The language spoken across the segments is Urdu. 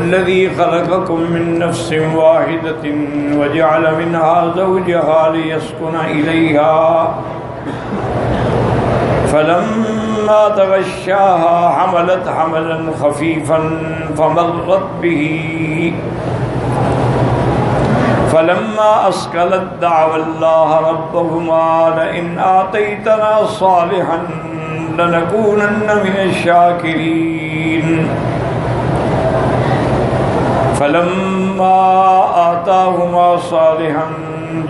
الذي خلقكم من نفس واحدة وجعل منها زوجها ليسكن إليها فلما تغشاها حملت حملا خفيفا فمرت به فلما أثقلت دعوا الله ربهما لئن آتيتنا صالحا لنكونن من الشاكرين فلما آتاهما صالحا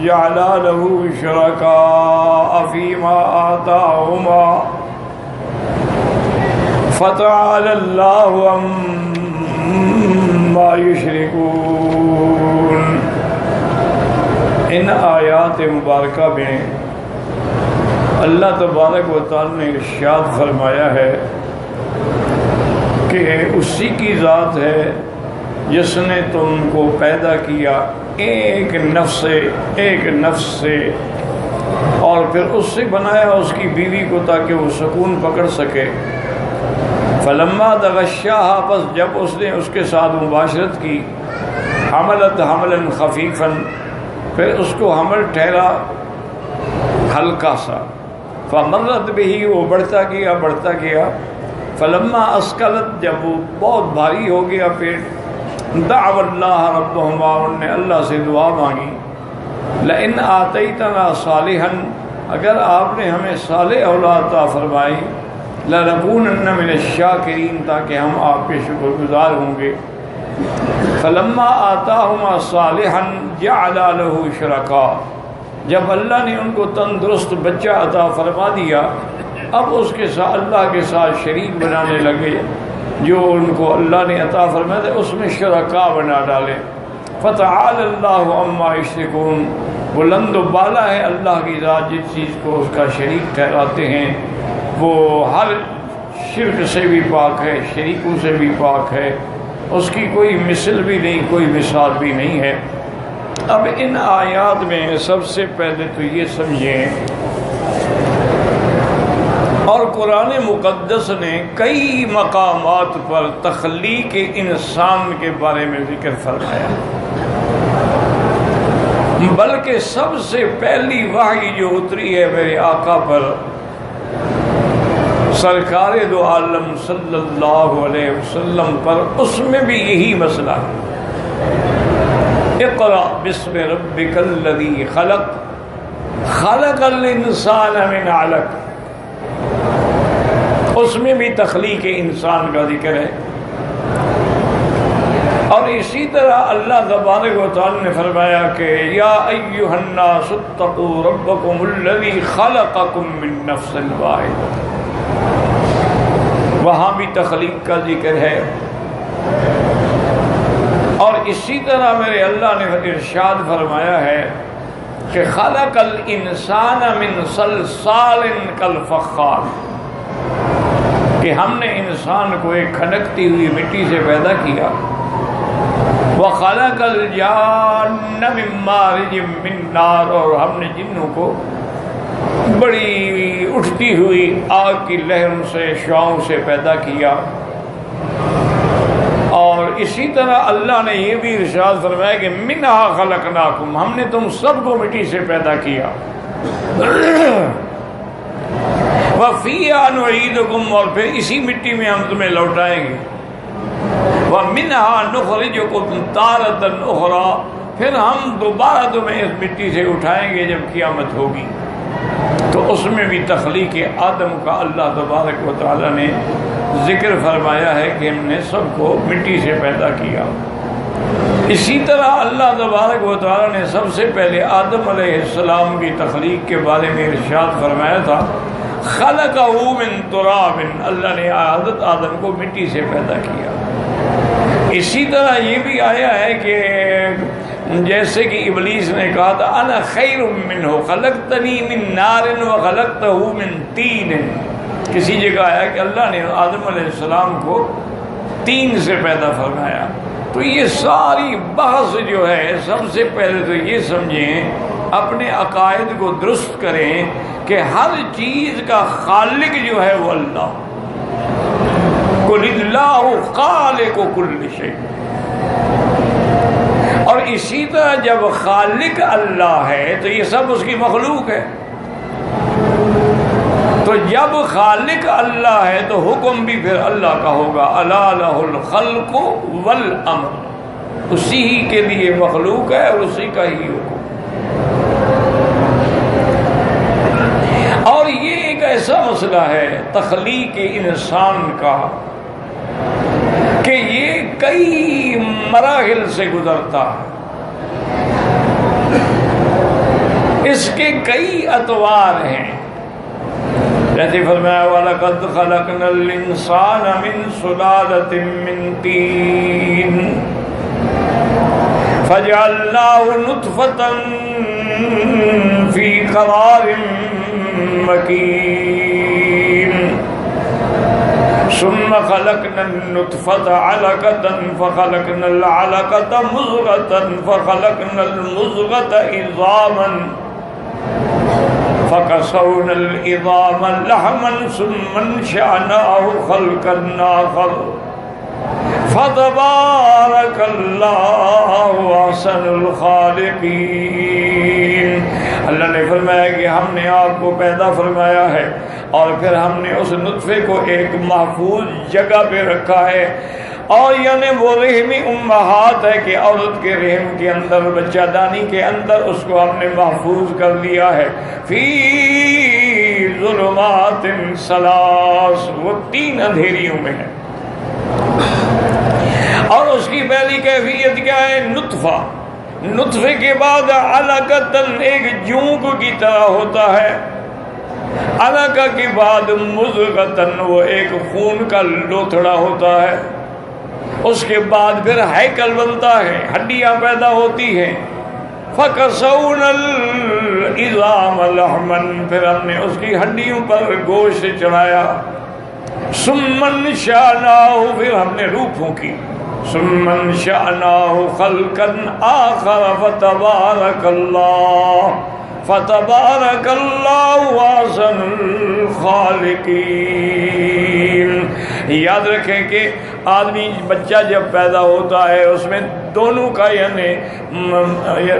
جعلا له شركاء فيما آتاهما فتعالى الله عما يشركون. ان آیات مبارکہ میں اللہ تبارک و تعالی نے ارشاد فرمایا ہے کہ اسی کی ذات ہے جس نے تم کو پیدا کیا ایک نفس سے اور پھر اس سے بنایا اس کی بیوی کو تاکہ وہ سکون پکڑ سکے. فلما تغشاها پس جب اس نے اس کے ساتھ مباشرت کی حملت حملا خفیفا پھر اس کو حمل ٹھہرا ہلکا سا. فمرت به وہ بڑھتا گیا. فلما اسکلت جب وہ بہت بھاری ہو گیا پیٹ دعوا اللہ ربہما انہوں نے اللہ سے دعا مانگی لئن آتیتنا صالحا اگر آپ نے ہمیں صالح اولاد عطا فرمائی لنکونن من الشاکرین تاکہ ہم آپ کے شکر گزار ہوں گے. فلما آتاہما صالحا جعل له شرکاء جب اللہ نے ان کو تندرست بچہ عطا فرما دیا اب اس کے ساتھ اللہ کے ساتھ شریک بنانے لگے جو ان کو اللہ نے عطا فرمایا تھا اس میں شرکاء بنا ڈالے. فتعالی اللہ عما یشرکون بلند و بالا ہے اللہ کی ذات جس چیز کو اس کا شریک ٹھہراتے ہیں وہ ہر شرک سے بھی پاک ہے شریکوں سے بھی پاک ہے اس کی کوئی مثل بھی نہیں کوئی مثال بھی نہیں ہے. اب ان آیات میں سب سے پہلے تو یہ سمجھیں اور قرآن مقدس نے کئی مقامات پر تخلیق انسان کے بارے میں ذکر فرمایا بلکہ سب سے پہلی وحی جو اتری ہے میرے آقا پر سرکار دو عالم صلی اللہ علیہ وسلم پر اس میں بھی یہی مسئلہ ہے. اقرأ بسم ربک الذی خلق خلق الانسان من علق اس میں بھی تخلیق انسان کا ذکر ہے. اور اسی طرح اللہ تبارک و تعالی نے فرمایا کہ یا ایھا الناس اتقوا ربکم الذی خلقکم من نفس واحدۃ وہاں بھی تخلیق کا ذکر ہے. اور اسی طرح میرے اللہ نے ارشاد فرمایا ہے کہ خلق الانسان من صلصال کالفخار کہ ہم نے انسان کو ایک کھنکتی ہوئی مٹی سے پیدا کیا. وَخَلَقَ الْجَانَّ مِن مَّارِجٍ مِّن نَّارٍ اور ہم نے جنوں کو بڑی اٹھتی ہوئی آگ کی لہروں سے شعاؤں سے پیدا کیا. اور اسی طرح اللہ نے یہ بھی ارشاد فرمایا کہ مِنْهَا خَلَقْنَاكُمْ ہم نے تم سب کو مٹی سے پیدا کیا. وَفِيهَا نُعِيدُكُمْ اور پھر اسی مٹی میں ہم تمہیں لوٹائیں گے. وَمِنْهَا نُخْرِجُكُمْ تَارَةً أُخْرَىٰ پھر ہم دوبارہ تمہیں اس مٹی سے اٹھائیں گے جب قیامت ہوگی. تو اس میں بھی تخلیق آدم کا اللہ تبارک و تعالی نے ذکر فرمایا ہے کہ ہم نے سب کو مٹی سے پیدا کیا. اسی طرح اللہ تبارک و تعالی نے سب سے پہلے آدم علیہ السلام کی تخلیق کے بارے میں ارشاد فرمایا تھا خلقہ من تراب اللہ نے آدم کو مٹی سے پیدا کیا. اسی طرح یہ بھی آیا ہے کہ جیسے کہ ابلیس نے کہا تھا انا خیر منہ خلقتنی من نار وخلقتہ من طین. کسی جگہ آیا کہ اللہ نے آدم علیہ السلام کو تین سے پیدا فرمایا. تو یہ ساری بحث جو ہے سب سے پہلے تو یہ سمجھیں اپنے عقائد کو درست کریں کہ ہر چیز کا خالق جو ہے وہ اللہ. قل اللہ خالق کل شیء اور اسی طرح جب خالق اللہ ہے تو یہ سب اس کی مخلوق ہے. تو جب خالق اللہ ہے تو حکم بھی پھر اللہ کا ہوگا. الا لہ الخلق والامر، اسی ہی کے لیے مخلوق ہے اور اسی کا ہی حکم. اور یہ ایک ایسا مسئلہ ہے تخلیق انسان کا کہ یہ کئی مراحل سے گزرتا ہے، اس کے کئی اطوار ہیں. جیسے فرمایا وَلَقَدْ خَلَقْنَا الْإِنسَانَ مِنْ سُلَالَةٍ مِّن طِينٍ فَجَعَلْنَاهُ نُطْفَةً فِي قَرَارٍ مَّكِينٍ ثم خلقنا النطفة علقة فخلقنا العلقة مضغة فخلقنا المضغة عظاما فكسونا العظام لحما ثم انشأناه خلقا آخر فتبارك الله أحسن الخالقين. اللہ نے فرمایا کہ ہم نے آپ کو پیدا فرمایا ہے اور پھر ہم نے اس نطفے کو ایک محفوظ جگہ پہ رکھا ہے. اور یعنی وہ رحمی امہات ہے کہ عورت کے رحم کے اندر، بچہ دانی کے اندر اس کو ہم نے محفوظ کر لیا ہے. فی ظلمات ثلاث، وہ 3 اندھیریوں میں ہے. اور اس کی پہلی کیفیت کیا ہے؟ نطفہ. نطفے کے بعد علقۃ، ایک جونک کی طرح ہوتا ہے. علقہ کے بعد مضغۃ، وہ ایک خون کا لوتھڑا ہوتا ہے. اس کے بعد پھر ہیکل بنتا ہے، ہڈیاں پیدا ہوتی ہیں. فَكَسَوْنَا الْعِظَامَ لَحْمًا، پھر ہم نے اس کی ہڈیوں پر گوشت چڑھایا. ثُمَّ انشأناه، پھر ہم نے روح پھونکی. ثُمَّ انشأناه خَلْقًا آخَرَ فَتَبَارَكَ اللَّهُ أَحْسَنُ الْخَالِقِينَ. یاد رکھیں کہ آدمی بچہ جب پیدا ہوتا ہے اس میں دونوں کا یعنی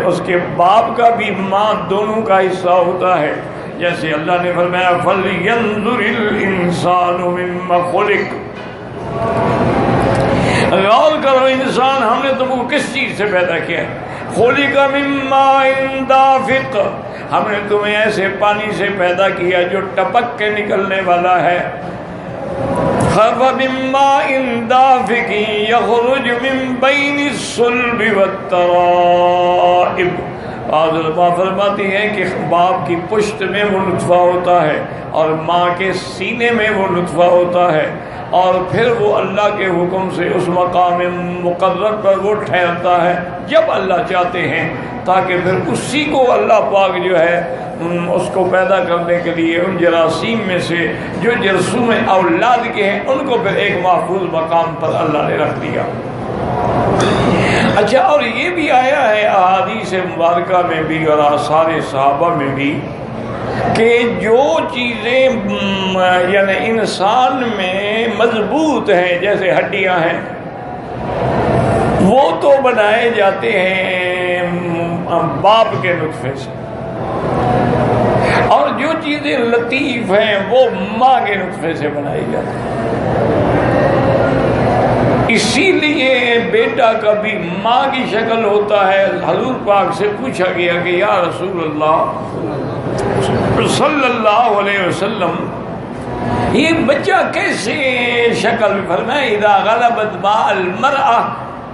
اس کے باپ کا بھی ماں دونوں کا حصہ ہوتا ہے. جیسے اللہ نے فرمایا فَلْيَنظُرِ الْإِنسَانُ مِمَّا خُلِقَ، غور کرو انسان ہم نے تم کو کس چیز سے پیدا کیا ہے. خُلِقَ مِن مَّاءٍ دَافِقٍ، ہم نے تمہیں ایسے پانی سے پیدا کیا جو ٹپک کے نکلنے والا ہے. مِن مَّاءٍ دَافِقٍ يَخْرُجُ مِن بَيْنِ الصُّلْبِ وَالتَّرَائِبِ. ماں فرماتی ہیں کہ باپ کی پشت میں وہ نطفہ ہوتا ہے اور ماں کے سینے میں وہ نطفہ ہوتا ہے، اور پھر وہ اللہ کے حکم سے اس مقام مقرر پر وہ ٹھہرتا ہے جب اللہ چاہتے ہیں، تاکہ پھر اسی کو اللہ پاک جو ہے اس کو پیدا کرنے کے لیے ان جراثیم میں سے جو جرثوم اولاد کے ہیں ان کو پھر ایک محفوظ مقام پر اللہ نے رکھ دیا. اچھا، اور یہ بھی آیا ہے احادیث مبارکہ میں بھی اور آثار صحابہ میں بھی کہ جو چیزیں یعنی انسان میں مضبوط ہیں جیسے ہڈیاں ہیں وہ تو بنائے جاتے ہیں باپ کے نطفے سے، اور جو چیزیں لطیف ہیں وہ ماں کے نطفے سے بنائی جاتی ہیں. اسی لیے بیٹا کا بھی ماں کی شکل ہوتا ہے. حضور پاک سے پوچھا گیا کہ یا رسول اللہ صلی اللہ علیہ وسلم یہ بچہ کیسے شکل؟ فرمایا اذا غلبت ماء المرأة،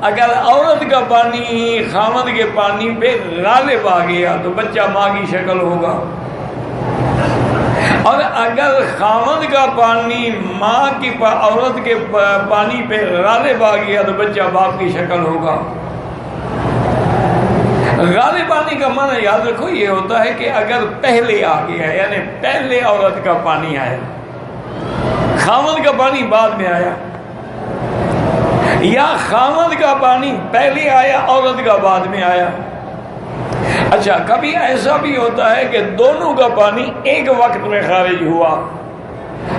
اگر عورت کا پانی خامد کے پانی پہ غالب آ گیا تو بچہ ماں کی شکل ہوگا، اور اگر خامد کا پانی ماں کی عورت کے پانی پہ غالب آ گیا تو بچہ باپ کی شکل ہوگا. غالب آنے کا معنی یاد رکھو یہ ہوتا ہے کہ اگر پہلے آ گیا یعنی پہلے عورت کا پانی آیا، خامد کا پانی بعد میں آیا، یا خامد کا پانی پہلے آیا عورت کا بعد میں آیا. اچھا، کبھی ایسا بھی ہوتا ہے کہ دونوں کا پانی ایک وقت میں خارج ہوا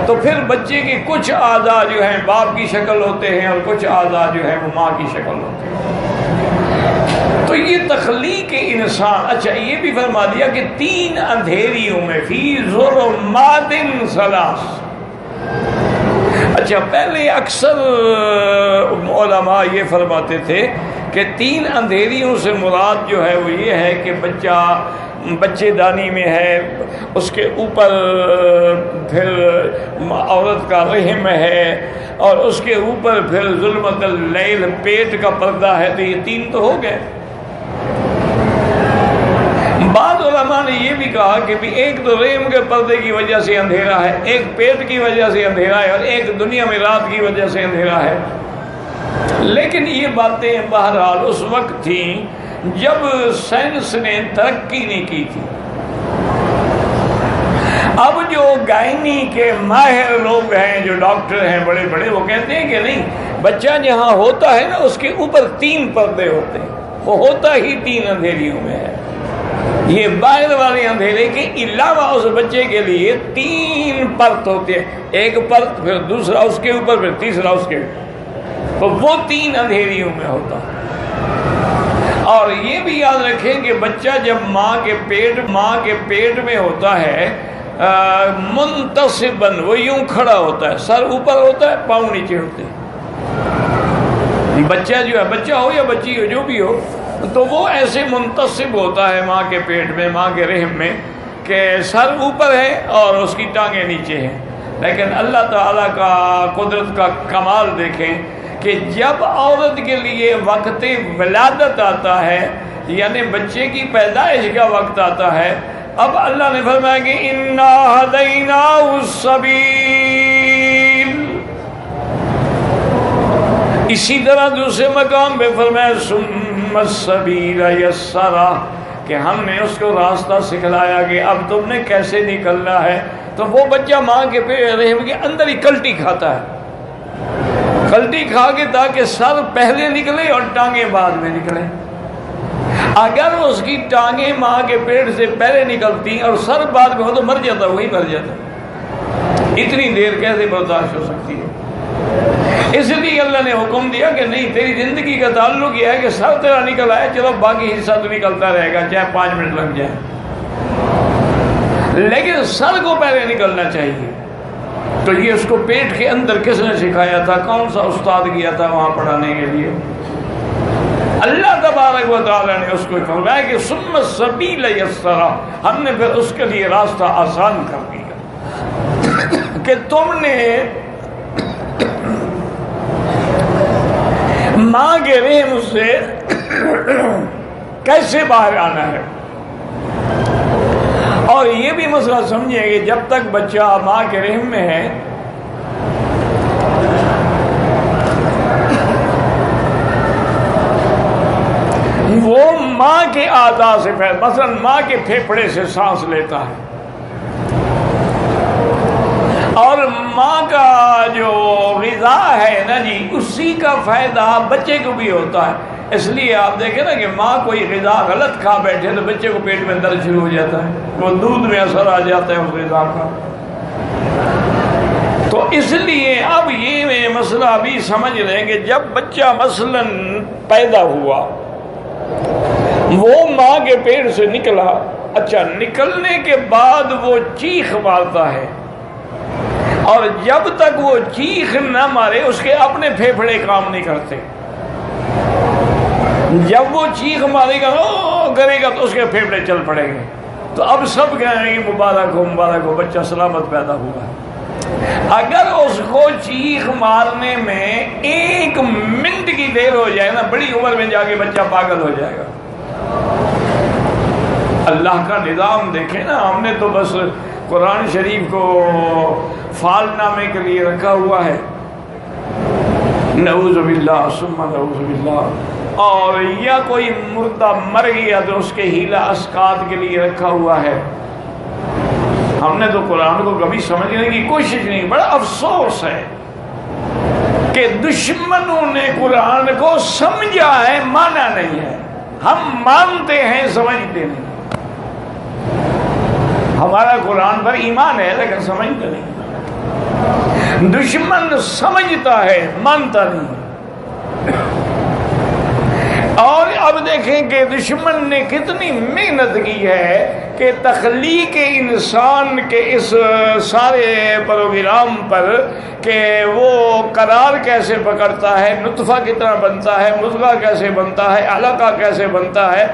تو پھر بچے کے کچھ اعضاء جو ہیں باپ کی شکل ہوتے ہیں اور کچھ اعضاء جو ہیں وہ ماں کی شکل ہوتے ہیں. تو تو یہ تخلیق انسان. اچھا یہ بھی فرما دیا کہ 3 اندھیریوں میں فی ظلمات ثلاث. اچھا پہلے اکثر علماء یہ فرماتے تھے کہ 3 اندھیریوں سے مراد جو ہے وہ یہ ہے کہ بچے دانی میں ہے، اس کے اوپر پھر عورت کا رحم ہے، اور اس کے اوپر پھر ظلمت اللیل پیٹ کا پردہ ہے. تو یہ 3 تو ہو گئے. بعض علماء نے یہ بھی کہا کہ بھی ایک تو رحم کے پردے کی وجہ سے اندھیرا ہے، ایک پیٹ کی وجہ سے اندھیرا ہے، اور ایک دنیا میں رات کی وجہ سے اندھیرا ہے. لیکن یہ باتیں بہرحال اس وقت تھیں جب سائنس نے ترقی نہیں کی تھی. اب جو گائنی کے ماہر لوگ ہیں، جو ڈاکٹر ہیں بڑے بڑے، وہ کہتے ہیں کہ نہیں، بچہ جہاں ہوتا ہے نا اس کے اوپر 3 پردے ہوتے ہیں، وہ ہوتا ہی 3 اندھیریوں میں ہے. یہ باہر والے اندھیرے کے علاوہ اس بچے کے لیے 3 پرت ہوتے ہیں، ایک پرت پھر دوسرا اس کے اوپر پھر تیسرا اس کے اوپر. تو وہ 3 اندھیریوں میں ہوتا. اور یہ بھی یاد رکھیں کہ بچہ جب ماں کے پیٹ میں ہوتا ہے منتصباً، وہ یوں کھڑا ہوتا ہے، سر اوپر ہوتا ہے، پاؤں نیچے ہوتے ہیں. بچہ جو ہے، بچہ ہو یا بچی ہو جو بھی ہو، تو وہ ایسے منتصب ہوتا ہے ماں کے پیٹ میں، ماں کے رحم میں، کہ سر اوپر ہے اور اس کی ٹانگیں نیچے ہیں. لیکن اللہ تعالیٰ کا قدرت کا کمال دیکھیں کہ جب عورت کے لیے وقت ولادت آتا ہے، یعنی بچے کی پیدائش کا وقت آتا ہے، اب اللہ نے فرمایا کہ اِنَّا هَدَيْنَاهُ السَّبِيلَ. اسی طرح دوسرے مقام پہ فرمایا ثُمَّ السَّبِيلَ يَسَّرَهُ، کہ ہم نے اس کو راستہ سکھلایا کہ اب تم نے کیسے نکلنا ہے. تو وہ بچہ ماں کے رحم کے اندر ہی کلٹی کھاتا ہے، کلٹی کھا کے تاکہ سر پہلے نکلے اور ٹانگیں بعد میں نکلے. اگر اس کی ٹانگیں ماں کے پیٹ سے پہلے نکلتی اور سر بعد میں ہو تو مر جاتا، وہی مر جاتا. اتنی دیر کیسے برداشت ہو سکتی ہے؟ اس لیے اللہ نے حکم دیا کہ نہیں، تیری زندگی کا تعلق یہ ہے کہ سر تیرا نکل آئے، چلو باقی حصہ تو نکلتا رہے گا، چاہے 5 منٹ لگ جائے، لیکن سر کو پہلے نکلنا چاہیے. تو یہ اس کو پیٹ کے اندر کس نے سکھایا تھا؟ کون سا استاد گیا تھا وہاں پڑھانے کے لیے؟ اللہ تبارک و تعالیٰ نے اس کو فرمایا کہ ثم السبیل یسرا، ہم نے پھر اس کے لیے راستہ آسان کر دیا کہ تم نے ماں کے رحم سے کیسے باہر آنا ہے. اور یہ بھی مسئلہ سمجھیں کہ جب تک بچہ ماں کے رحم میں ہے، وہ ماں کے اعضاء سے مثلا ماں کے پھیپھڑے سے سانس لیتا ہے، اور ماں کا جو غذا ہے نا جی، اسی کا فائدہ بچے کو بھی ہوتا ہے. اس لیے آپ دیکھیں نا کہ ماں کوئی غذا غلط کھا بیٹھے تو بچے کو پیٹ میں درد شروع ہو جاتا ہے، وہ دودھ میں اثر آ جاتا ہے اس غذا کا. تو اس لیے اب یہ مسئلہ ابھی سمجھ لیں کہ جب بچہ مثلا پیدا ہوا، وہ ماں کے پیٹ سے نکلا، اچھا نکلنے کے بعد وہ چیخ مارتا ہے، اور جب تک وہ چیخ نہ مارے اس کے اپنے پھیپھڑے کام نہیں کرتے. جب وہ چیخ مارے گا کرے گا تو اس کے پھیپھڑے چل پڑیں گے. تو اب سب کہیں گے مبارک ہو بچہ سلامت پیدا ہوا. اگر اس کو چیخ مارنے میں 1 منٹ کی دیر ہو جائے نا، بڑی عمر میں جا کے بچہ پاگل ہو جائے گا. اللہ کا نظام دیکھیں نا، ہم نے تو بس قرآن شریف کو فال نامے کے لیے رکھا ہوا ہے، نعوذ باللہ ثم نعوذ باللہ. اور یا کوئی مردہ مر گیا تو اس کے ہیلہ اسقاط کے لیے رکھا ہوا ہے. ہم نے تو قرآن کو کبھی سمجھنے کی کوشش نہیں. بڑا افسوس ہے کہ دشمنوں نے قرآن کو سمجھا ہے، مانا نہیں ہے. ہم مانتے ہیں، سمجھتے نہیں. ہمارا قرآن پر ایمان ہے لیکن سمجھتے نہیں. دشمن سمجھتا ہے، مانتا نہیں. اور اب دیکھیں کہ دشمن نے کتنی محنت کی ہے کہ تخلیق انسان کے اس سارے پروگرام پر کہ وہ قرار کیسے پکڑتا ہے، نطفہ کتنا بنتا ہے، مضغہ کیسے بنتا ہے، علقہ کیسے بنتا ہے،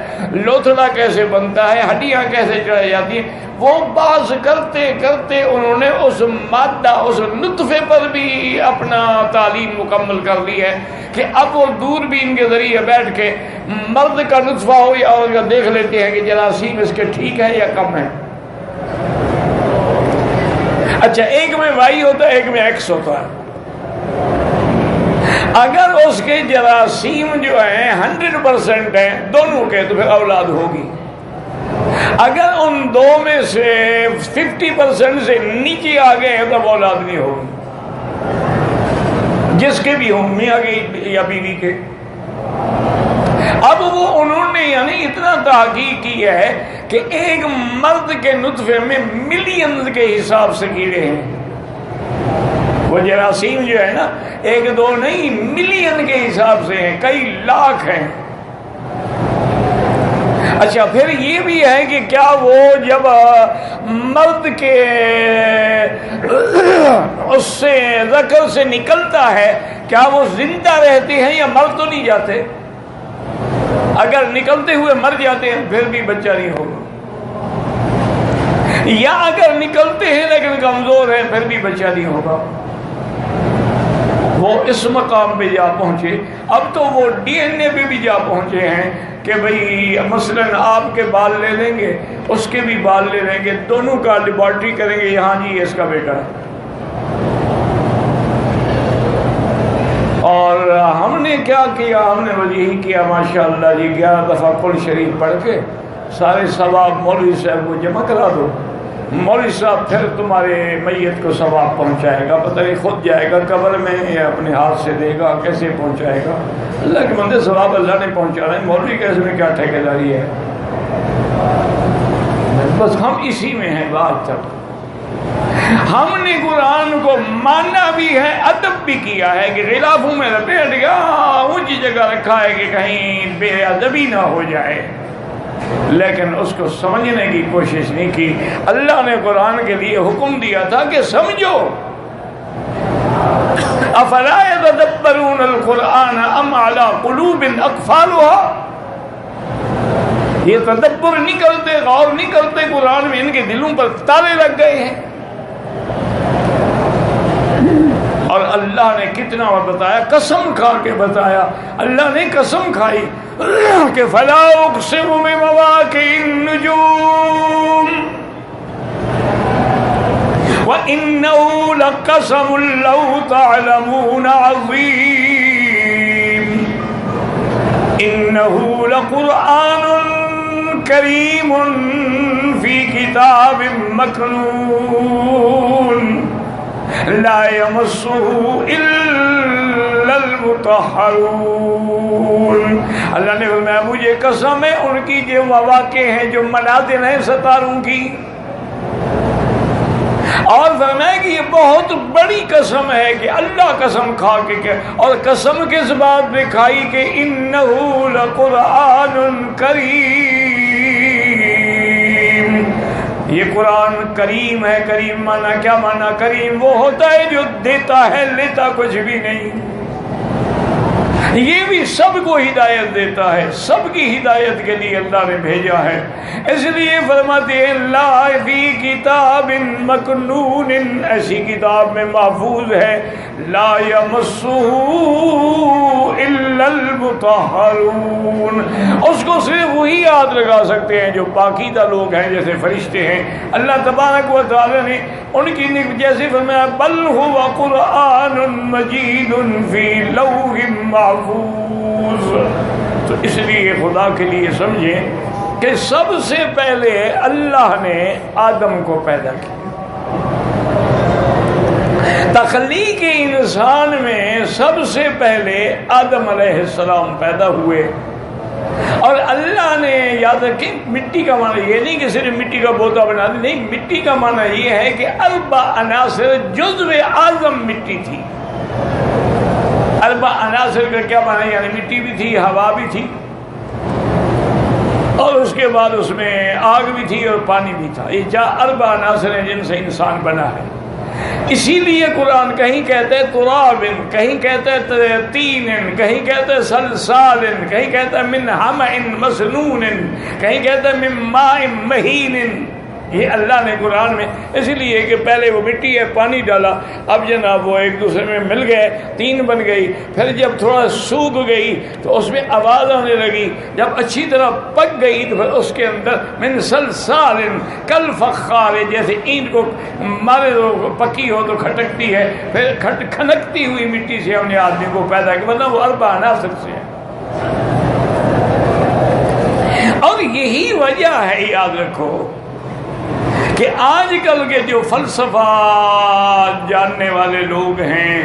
لوتھڑا کیسے بنتا ہے، ہڈیاں کیسے چڑھ جاتی ہیں، وہ باز کرتے کرتے انہوں نے اس مادہ، اس نطفے پر بھی اپنا تعلیم مکمل کر لی ہے کہ اب وہ دوربین کے ذریعے بیٹھ کے مرد کا نطفہ ہو یا عورت کا دیکھ لیتے ہیں کہ جراثیم اس کے ٹھیک ہے یا کم ہے۔ اچھا، ایک میں وائی ہوتا ہے، ایک میں ایکس ہوتا ہے۔ اگر اس کے جراثیم جو ہیں 100% ہیں دونوں کے تو پھر اولاد ہوگی۔ اگر ان دو میں سے 50% سے نیچے آ گئے ہیں تب اولاد نہیں ہوگی، جس کے بھی ہوں، میاں کے یا بیوی کے۔ اب وہ انہوں نے یعنی اتنا تحقیق کی ہے کہ ایک مرد کے نطفے میں ملینز کے حساب سے کیڑے ہیں۔ وہ جراثیم جو ہے نا ایک دو نہیں، ملین کے حساب سے ہیں، کئی لاکھ ہیں۔ اچھا، پھر یہ بھی ہے کہ کیا وہ جب مرد کے اس سے ذکر سے نکلتا ہے کیا وہ زندہ رہتے ہیں یا مر تو نہیں جاتے؟ اگر نکلتے ہوئے مر جاتے ہیں پھر بھی بچہ نہیں ہوگا، یا اگر نکلتے ہیں لیکن کمزور ہیں پھر بھی بچہ نہیں ہوگا۔ وہ اس مقام پہ جا پہنچے، اب تو وہ ڈی این اے پہ بھی جا پہنچے ہیں کہ بھئی مثلا آپ کے بال لے لیں گے، اس کے بھی بال لے لیں گے، دونوں کا لیبارٹری کریں گے، یہاں جی اس کا بیٹا ہے۔ اور ہم نے کیا کیا، ہم نے بس یہی کیا ماشاءاللہ جی 11 دفعہ قل شریف پڑھ کے سارے ثواب مولوی صاحب کو جمع کرا دو، مولوی صاحب پھر تمہارے میت کو ثواب پہنچائے گا، پتہ نہیں خود جائے گا قبر میں یا اپنے ہاتھ سے دے گا، کیسے پہنچائے گا؟ اللہ کے بندے ثواب اللہ نے پہنچانا ہے، مولوی کیسے میں کیا ٹھیکیداری ہے؟ بس ہم اسی میں ہیں بات تک۔ ہم نے قرآن کو مانا بھی ہے، ادب بھی کیا ہے کہ غلافوں میں لپیٹ گیا، اونچی جگہ رکھا ہے کہ کہیں بے ادبی نہ ہو جائے، لیکن اس کو سمجھنے کی کوشش نہیں کی۔ اللہ نے قرآن کے لیے حکم دیا تھا کہ سمجھو، افلا يتدبرون القرآن ام علی قلوب اقفالها، یہ تدبر نہیں کرتے، غور نہیں کرتے قرآن میں، ان کے دلوں پر تالے لگ گئے ہیں۔ اور اللہ نے کتنا بتایا، قسم کھا کے بتایا، اللہ نے قسم کھائی کہ فلا اقسم بمواقع النجوم وَإِنَّهُ لَقَسَمٌ لَوْ تَعْلَمُونَ عَظِيمٌ إِنَّهُ لَقُرْآنٌ كَرِيمٌ فِي كِتَابٍ مَّكْنُونٍ لا يمسه الا المطهرون۔ اللہ نے فرمایا مجھے قسم ہے ان کی جو مواقع ہیں، جو منازل ہیں ستاروں کی، اور فرمایا کہ یہ بہت بڑی قسم ہے کہ اللہ قسم کھا کے کہ، اور قسم کس بات پہ کھائی کہ انہ لقرآن کریم، یہ قرآن کریم ہے۔ کریم مانا کیا؟ مانا کریم وہ ہوتا ہے جو دیتا ہے، لیتا کچھ بھی نہیں۔ یہ بھی سب کو ہدایت دیتا ہے، سب کی ہدایت کے لیے اللہ نے بھیجا ہے۔ اس لیے فرماتے ہیں لا فی کتاب مکنون، ایسی کتاب میں محفوظ ہے، لا یمسہ الا المطہرون، اس کو صرف وہی ہاتھ لگا سکتے ہیں جو پاکیزہ لوگ ہیں، جیسے فرشتے ہیں۔ اللہ تبارک و تعالی نے ان کی جیسے فرمایا بل هو قرآن مجید فی لوح محفوظ۔ تو اس لیے خدا کے لیے سمجھیں کہ سب سے پہلے اللہ نے آدم کو پیدا کیا، تخلیق انسان میں سب سے پہلے آدم علیہ السلام پیدا ہوئے۔ اور اللہ نے یاد رکھیں مٹی کا معنی یہ نہیں کہ صرف مٹی کا بوتا بنا دیں، نہیں، مٹی کا معنی یہ ہے کہ اربع عناصر جزو اعظم مٹی تھی۔ اربع عناصر کا کیا معنی؟ یعنی مٹی بھی تھی، ہوا بھی تھی، اور اس کے بعد اس میں آگ بھی تھی اور پانی بھی تھا. یہ 4 عناصر ہیں جن سے انسان بنا ہے. اسی لیے قرآن کہیں کہتے ہیں تراب، کہیں کہتے ہیں تین، کہیں کہتے ہیں سلسال، کہیں کہتے ہیں من حمأ مسنون، کہیں کہتے ہیں من ماء مہین. یہ اللہ نے قرآن میں اس لیے کہ پہلے وہ مٹی ہے پانی ڈالا، اب جناب وہ ایک دوسرے میں مل گئے، 3 بن گئی. پھر جب تھوڑا سوکھ گئی تو اس میں آواز آنے لگی، جب اچھی طرح پک گئی تو پھر اس کے اندر من سلسال کالفخار، جیسے اینٹ کو مارے تو پکی ہو تو کھٹکتی ہے، پھر کھنکتی ہوئی مٹی سے ہم نے آدمی کو پیدا کیا. مطلب وہ 4 عناصر سے ہے. اور یہی وجہ ہے، یاد رکھو، کہ آج کل کے جو فلسفہ جاننے والے لوگ ہیں،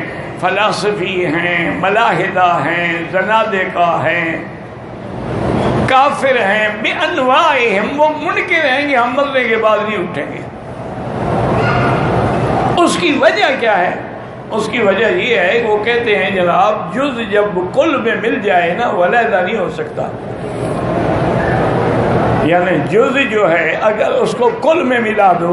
فلاسفی ہیں، ملاحدہ ہیں، زنادقہ ہیں، کافر ہیں، بے انواعہم، وہ منکر ہیں کہ ہم مرنے کے بعد نہیں اٹھیں گے. اس کی وجہ کیا ہے؟ اس کی وجہ یہ ہے کہ وہ کہتے ہیں جناب جز جب کل میں مل جائے نا وہ علیحدہ نہیں ہو سکتا. یعنی جز جو ہے اگر اس کو کل میں ملا دو،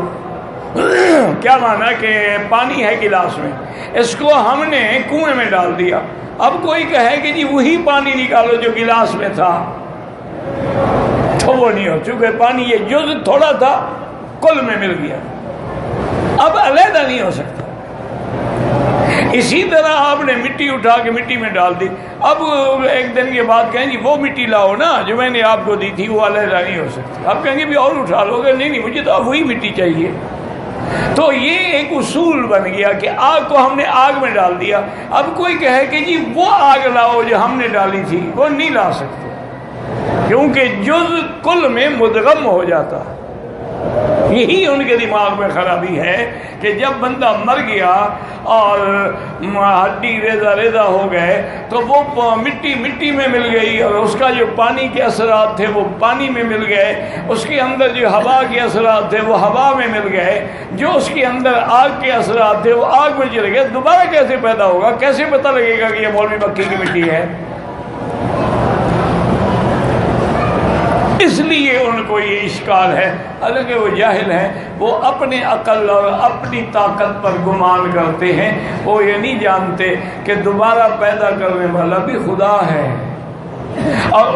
کیا مانا کہ پانی ہے گلاس میں، اس کو ہم نے کنویں میں ڈال دیا، اب کوئی کہے کہ جی وہی پانی نکالو جو گلاس میں تھا، تو وہ نہیں ہو، چونکہ پانی یہ جز تھوڑا تھا کل میں مل گیا، اب علیحدہ نہیں ہو سکتا. اسی طرح آپ نے مٹی اٹھا کے مٹی میں ڈال دی، اب ایک دن کے بعد کہیں گے وہ مٹی لاؤ نا جو میں نے آپ کو دی تھی، وہ علیحدہ نہیں ہو سکتی. آپ کہیں گے بھی اور اٹھا لو گے، نہیں مجھے تو اب وہی مٹی چاہیے. تو یہ ایک اصول بن گیا کہ آگ کو ہم نے آگ میں ڈال دیا، اب کوئی کہے کہ جی وہ آگ لاؤ جو ہم نے ڈالی تھی، وہ نہیں لا سکتے، کیونکہ جز کل میں مدغم ہو جاتا ہے. یہی ان کے دماغ میں خرابی ہے کہ جب بندہ مر گیا اور ہڈی ریزہ ہو گئے تو وہ مٹی میں مل گئی، اور اس کا جو پانی کے اثرات تھے وہ پانی میں مل گئے، اس کے اندر جو ہوا کے اثرات تھے وہ ہوا میں مل گئے، جو اس کے اندر آگ کے اثرات تھے وہ آگ میں چلے گئے. دوبارہ کیسے پیدا ہوگا؟ کیسے پتہ لگے گا کہ یہ مولوی مکی کی مٹی ہے؟ اس لیے ان کو یہ اشکال ہے. حالانکہ وہ جاہل ہیں، وہ اپنے عقل اور اپنی طاقت پر گمان کرتے ہیں، وہ یہ نہیں جانتے کہ دوبارہ پیدا کرنے والا بھی خدا ہے. اور